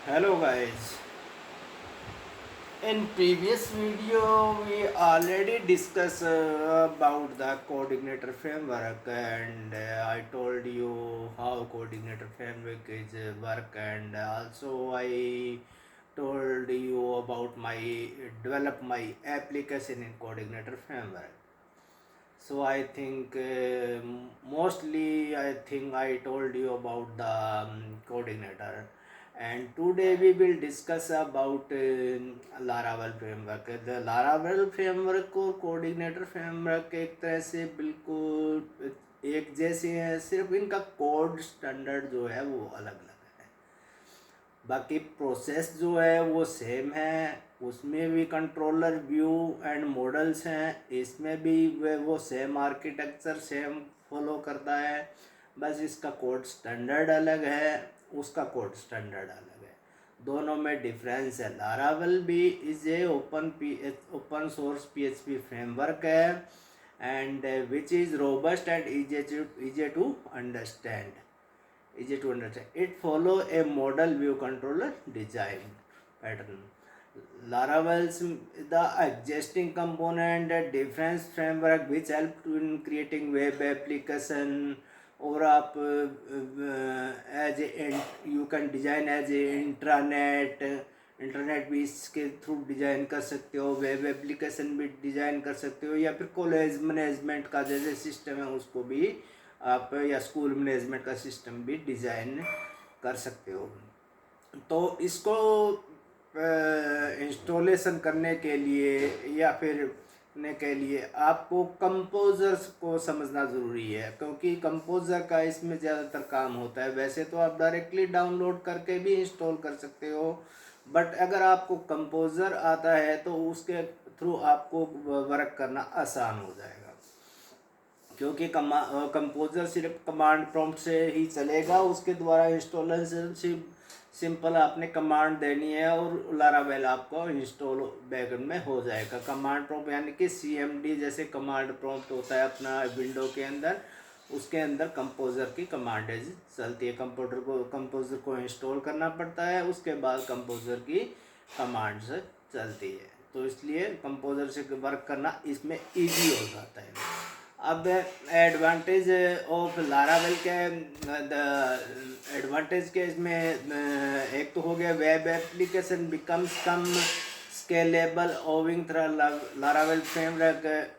Hello guys. In previous video we already discussed about the coordinator framework, and I told you how coordinator framework is work, and also I told you about my develop my application in coordinator framework. So I think mostly I think I told you about the coordinator, and today we will discuss about Laravel framework. The Laravel framework और coordinator framework एक तरह से बिल्कुल एक जैसे हैं, सिर्फ इनका कोड स्टैंडर्ड जो है वो अलग अलग है। बाकी प्रोसेस जो है वो सेम है, उसमें भी कंट्रोलर व्यू एंड मॉडल्स हैं, इसमें भी वो सेम आर्किटेक्चर सेम फॉलो करता है, बस इसका कोड स्टैंडर्ड अलग है, उसका कोड स्टैंडर्ड अलग है, दोनों में डिफरेंस है। लारावेल भी is a open source PHP framework है, and which is robust and easy to understand. Easy to understand. It follow a model view controller design pattern. Laravel's the existing component difference framework which help in creating web application, और आप as you can design as a internet भी इसके through design कर सकते हो, web application भी design कर सकते हो, या फिर कॉलेज मैनेजमेंट का जैसे सिस्टम है उसको भी आप, या स्कूल मैनेजमेंट का सिस्टम भी डिज़ाइन कर सकते हो। तो इसको इंस्टॉलेशन करने के लिए या फिर के लिए आपको कंपोजर्स को समझना ज़रूरी है, क्योंकि कंपोजर का इसमें ज़्यादातर काम होता है। वैसे तो आप डायरेक्टली डाउनलोड करके भी इंस्टॉल कर सकते हो, बट अगर आपको कंपोजर आता है तो उसके थ्रू आपको वर्क करना आसान हो जाएगा, क्योंकि कंपोजर सिर्फ कमांड प्रॉम्प्ट से ही चलेगा, उसके द्वारा इंस्टॉलेशन सिंपल आपने कमांड देनी है और लारावेल आपको इंस्टॉल बैकएंड में हो जाएगा। कमांड प्रॉम्प्ट यानी कि CMD जैसे कमांड प्रॉम्प्ट होता है अपना विंडो के अंदर, उसके अंदर कंपोजर की कमांडेज चलती है। कंपोजर को इंस्टॉल करना पड़ता है, उसके बाद कंपोजर की कमांड्स चलती है, तो इसलिए कंपोजर से वर्क करना इसमें ईजी हो जाता है। अब एडवांटेज ऑफ लारावेल के एडवांटेज के इसमें एक तो हो गया web application becomes come scalable owing through Laravel framework,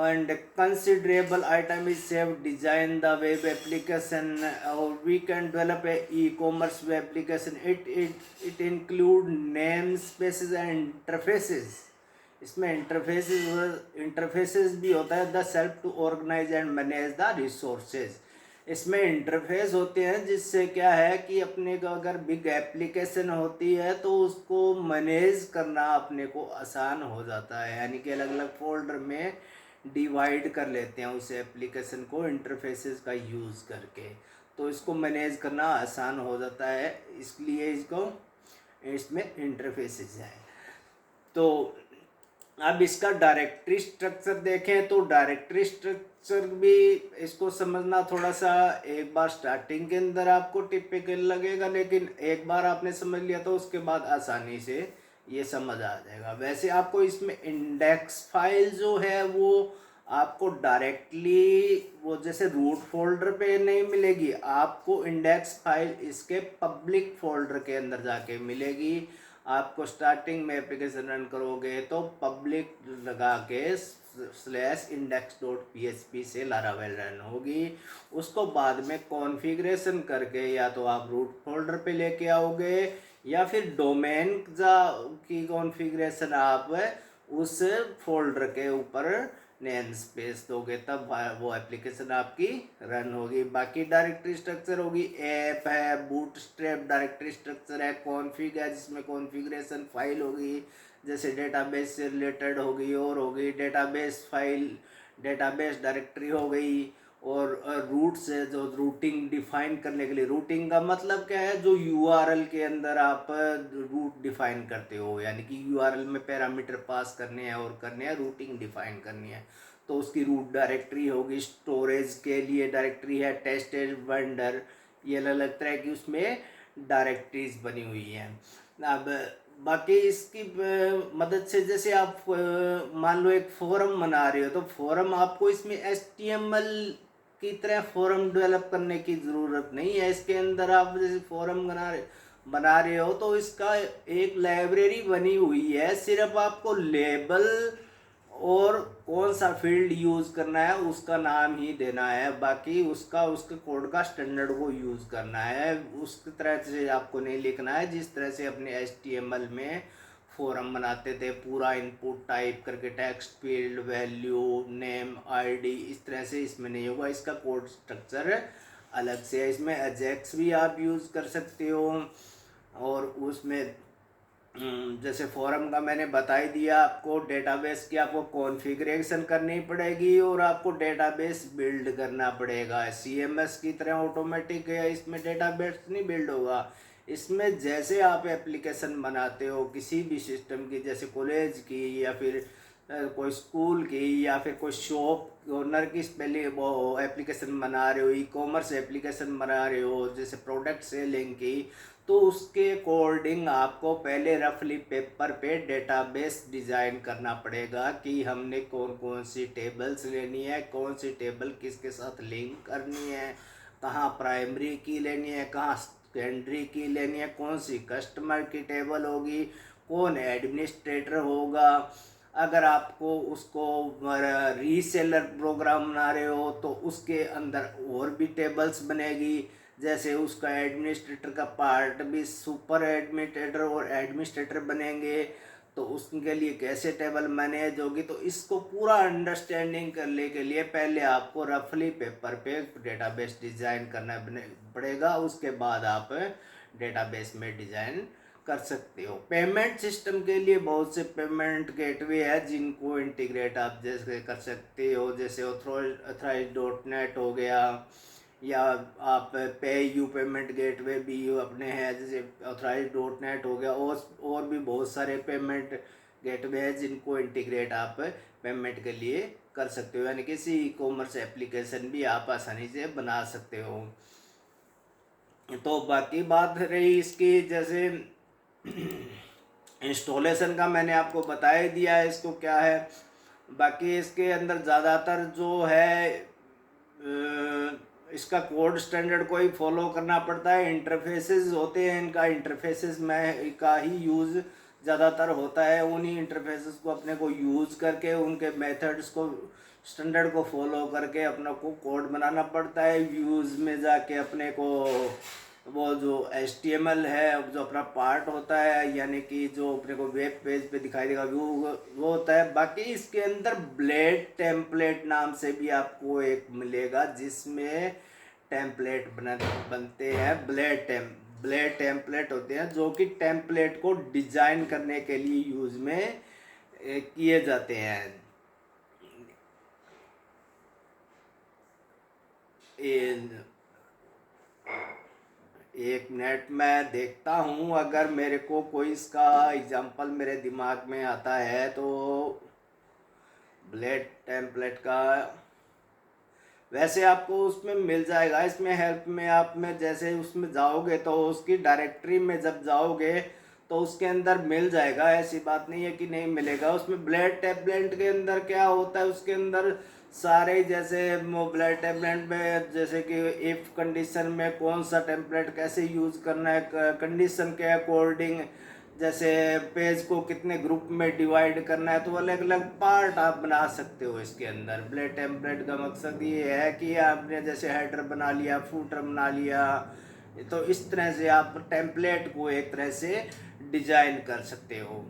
and considerable item is saved design the web application, or we can develop a e-commerce web application. It include namespaces and interfaces. इसमें interfaces भी होता है, the self to organise and manage the resources. इसमें interface होते हैं जिससे क्या है कि अपने को अगर बिग एप्लीकेशन होती है तो उसको मैनेज करना अपने को आसान हो जाता है, यानी कि अलग अलग फोल्डर में डिवाइड कर लेते हैं उस एप्लीकेशन को इंटरफेसेस का यूज़ करके, तो इसको मैनेज करना आसान हो जाता है, इसलिए इसमें इंटरफेसेस है। तो अब इसका डायरेक्टरी स्ट्रक्चर देखें तो डायरेक्टरी स्ट्रक्चर भी इसको समझना थोड़ा सा एक बार स्टार्टिंग के अंदर आपको टिपिकल लगेगा, लेकिन एक बार आपने समझ लिया तो उसके बाद आसानी से ये समझ आ जाएगा। वैसे आपको इसमें इंडेक्स फाइल जो है वो आपको डायरेक्टली वो जैसे रूट फोल्डर पे नहीं मिलेगी, आपको इंडेक्स फाइल इसके पब्लिक फोल्डर के अंदर जाके मिलेगी। आपको स्टार्टिंग में एप्लीकेशन रन करोगे तो पब्लिक लगा के /index.php से लारावेल रन होगी, उसको बाद में कॉन्फ़िगरेशन करके या तो आप रूट फोल्डर पे लेके आओगे या फिर डोमेन की कॉन्फ़िगरेशन आप उस फोल्डर के ऊपर नेम स्पेस दोगे, तब वो एप्लीकेशन आपकी रन होगी। बाकी डायरेक्टरी स्ट्रक्चर होगी, ऐप है, बूटस्ट्रैप डायरेक्टरी स्ट्रक्चर है, कॉन्फ़िग है जिसमें कॉन्फ़िगरेशन फाइल होगी, जैसे डेटाबेस से रिलेटेड होगी और होगी डेटाबेस फाइल, डेटाबेस डायरेक्टरी हो गई, और रूट से जो रूटिंग डिफाइन करने के लिए, रूटिंग का मतलब क्या है, जो URL के अंदर आप रूट डिफाइन करते हो, यानी कि URL में पैरामीटर पास करने हैं और करने हैं, रूटिंग डिफाइन करनी है, तो उसकी रूट डायरेक्टरी होगी। स्टोरेज के लिए डायरेक्टरी है टेस्ट वेंडर, ये अलग अलग तरह की उसमें डायरेक्टरीज बनी हुई हैं। अब बाकी इसकी मदद से जैसे आप मान लो एक फोरम बना रहे हो, तो फोरम आपको इसमें HTML की तरह फोरम डेवलप करने की ज़रूरत नहीं है। इसके अंदर आप जैसे फोरम बना रहे हो तो इसका एक लाइब्रेरी बनी हुई है, सिर्फ आपको लेबल और कौन सा फील्ड यूज़ करना है उसका नाम ही देना है, बाकी उसके कोड का स्टैंडर्ड को यूज़ करना है। उस तरह से आपको नहीं लिखना है जिस तरह से अपने HTML में फोरम बनाते थे, पूरा इनपुट टाइप करके text field value name ID, इस तरह से इसमें नहीं होगा। इसका कोड स्ट्रक्चर अलग से है। इसमें अजेक्स भी आप यूज़ कर सकते हो, और उसमें जैसे फोरम का मैंने बता ही दिया आपको। डेटाबेस की आपको कॉन्फ़िगरेशन करनी पड़ेगी और आपको डेटाबेस बिल्ड करना पड़ेगा। CMS की तरह ऑटोमेटिक है इसमें डेटाबेस नहीं बिल्ड होगा। इसमें जैसे आप एप्लीकेशन बनाते हो किसी भी सिस्टम की, जैसे कॉलेज की या फिर कोई स्कूल की या फिर कोई शॉप ओनर की पहले वो एप्लीकेशन बना रहे हो, ई-कॉमर्स एप्लीकेशन बना रहे हो, जैसे प्रोडक्ट सेलिंग की, तो उसके अकॉर्डिंग आपको पहले रफली पेपर पे डेटाबेस डिज़ाइन करना पड़ेगा कि हमने कौन कौन सी टेबल्स लेनी है, कौन सी टेबल किसके साथ लिंक करनी है, कहाँ प्राइमरी की लेनी है, कहाँ सेकेंडरी की लेनी है, कौन सी कस्टमर की टेबल होगी, कौन एडमिनिस्ट्रेटर होगा। अगर आपको उसको रीसेलर प्रोग्राम बना रहे हो तो उसके अंदर और भी टेबल्स बनेगी, जैसे उसका एडमिनिस्ट्रेटर का पार्ट भी सुपर एडमिनिस्ट्रेटर और एडमिनिस्ट्रेटर बनेंगे, तो उसके लिए कैसे टेबल मैनेज होगी। तो इसको पूरा अंडरस्टैंडिंग करने के लिए पहले आपको रफली पेपर पे डेटाबेस डिज़ाइन करना पड़ेगा, उसके बाद आप डेटाबेस में डिज़ाइन कर सकते हो। पेमेंट सिस्टम के लिए बहुत से पेमेंट गेटवे है जिनको इंटीग्रेट आप जैसे कर सकते हो, जैसे Authorize.net हो गया, या आप पे यू पेमेंट गेटवे भी अपने हैं, जैसे Authorize.net हो गया, और भी बहुत सारे पेमेंट गेटवे है जिनको इंटीग्रेट आप पेमेंट के लिए कर सकते हो, यानी किसी ई-कॉमर्स एप्लीकेशन भी आप आसानी से बना सकते हो। तो बाकी बात रही इसकी, जैसे इंस्टॉलेशन का मैंने आपको बता ही दिया है इसको क्या है। बाकी इसके अंदर ज़्यादातर जो है इसका कोड स्टैंडर्ड को ही फॉलो करना पड़ता है। इंटरफेसेस होते हैं इनका, इंटरफेसेस में का ही यूज़ ज़्यादातर होता है। उन्हीं इंटरफेसेस को अपने को यूज़ करके उनके मेथड्स को स्टैंडर्ड को फॉलो करके अपने को कोड बनाना पड़ता है। व्यूज़ में जाके अपने को वो जो HTML है, जो अपना पार्ट होता है, यानी कि जो अपने को वेब पेज पे दिखाई देगा व्यू, वो होता है। बाकी इसके अंदर ब्लेड टेम्पलेट नाम से भी आपको एक मिलेगा जिसमें टेम्पलेट बनते हैं। ब्लेड टेम्पलेट होते हैं जो कि टेम्पलेट को डिज़ाइन करने के लिए यूज़ में किए जाते हैं। एक मिनट मैं देखता हूँ, अगर मेरे को कोई इसका एग्जांपल मेरे दिमाग में आता है तो। ब्लेड टेम्पलेट का वैसे आपको उसमें मिल जाएगा, इसमें हेल्प में आप में जैसे उसमें जाओगे तो उसकी डायरेक्टरी में जब जाओगे तो उसके अंदर मिल जाएगा, ऐसी बात नहीं है कि नहीं मिलेगा। उसमें ब्लेड टेम्पलेट के अंदर क्या होता है, उसके अंदर सारे जैसे ब्लेड टेम्पलेट में जैसे कि इफ़ कंडीशन में कौन सा टेम्पलेट कैसे यूज़ करना है, कंडीशन के अकॉर्डिंग जैसे पेज को कितने ग्रुप में डिवाइड करना है, तो अलग अलग पार्ट आप बना सकते हो इसके अंदर। ब्लेड टेम्पलेट का मकसद ये है कि आपने जैसे हेडर बना लिया, फूटर बना लिया, तो इस तरह से आप टेम्पलेट को एक तरह से डिजाइन कर सकते हो।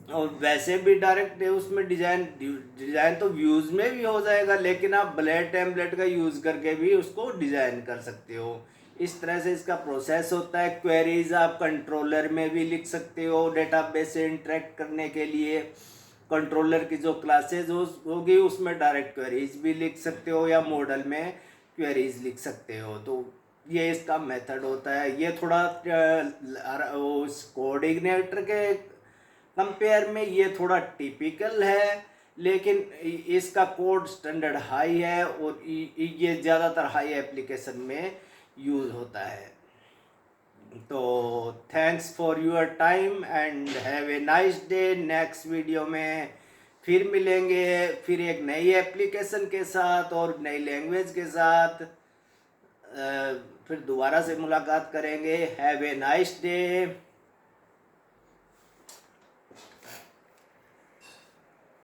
और वैसे भी डायरेक्ट उसमें डिजाइन तो व्यूज में भी हो जाएगा, लेकिन आप ब्लेड टेम्पलेट का यूज करके भी उसको डिजाइन कर सकते हो। इस तरह से इसका प्रोसेस होता है। क्वेरीज आप कंट्रोलर में भी लिख सकते हो डेटाबेस से इंटरेक्ट करने के लिए। कंट्रोलर की जो क्लासेज होगी उसमें डायरेक्ट क्वेरीज भी लिख सकते हो या मॉडल में क्वेरीज लिख सकते हो। तो ये इसका मेथड होता है। ये थोड़ा उस कोऑर्डिनेटर के कंपेयर में ये थोड़ा टिपिकल है, लेकिन इसका कोड स्टैंडर्ड हाई है और ये ज़्यादातर हाई एप्लीकेशन में यूज़ होता है। तो thanks for your time and have a nice day. Next video में फिर मिलेंगे, फिर एक नई एप्लीकेशन के साथ और नई लैंग्वेज के साथ। फिर दोबारा से मुलाकात करेंगे। Have a nice day.